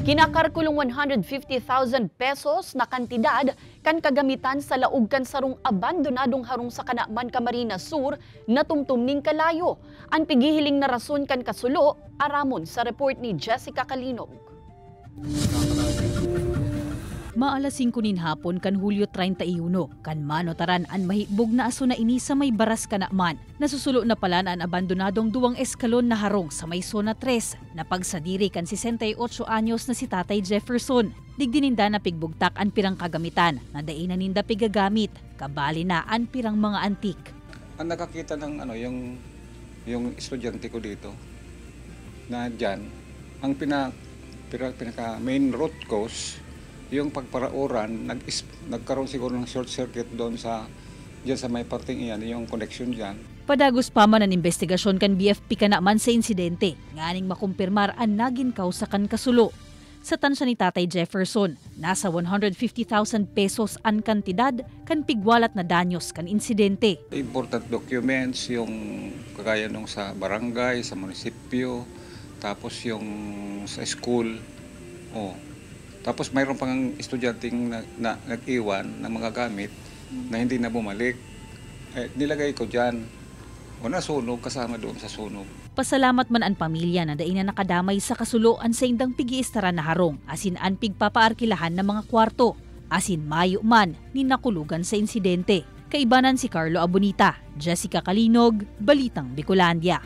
Kinakarkulong 150,000 pesos na kantidad kan kagamitan sa laog kan sarong abandonadong harong sa Kanakman, Camarines Sur na tumtumning kalayo. Ang pigihiling na rason kan kasulo, aramon sa report ni Jessica Kalinog. Maalas 5 nin hapon kan Hulyo 31, kan manotaran an mahibog na aso na ini sa may baras Kanakman. Nasusulo na pala na ang abandonadong 2 eskalon na harong sa may Zona 3 na pagsadiri kan 68 anyos na si Tatay Jefferson. Digdininda na pigbugtak an pirang kagamitan na dainan ninda pigagamit, kabali na an pirang mga antik. Ang nakakita ng yung estudyante ko dito na diyan, ang pinaka main root cause yung pagparauran, nagkaroon siguro ng short circuit doon diyan sa may parting iyan, yung connection diyan. Padagos pa man ang investigasyon kan BFP Kanakman sa insidente, nganing makumpirmar ang naging kausa kan kasulo. Sa tansya ni Tatay Jefferson, nasa 150,000 pesos ang kantidad kan pigwalat na danyos kan insidente. Important documents, yung kagaya nung sa barangay, sa munisipyo, tapos yung sa school. Tapos mayroon pang estudyanteng na nag-iwan ng mga gamit na hindi na bumalik. Nilagay ko dyan. O nasunog, kasama doon sa sunog. Pasalamat man ang pamilya na daing na nakadamay sa kasuloan sa indang pigiistaran na harong, asin an pigpapaarkilahan ng mga kwarto, asin mayo man ni nakulugan sa insidente. Kaibanan si Carlo Abonita, Jessica Kalinog, Balitang Bicolandia.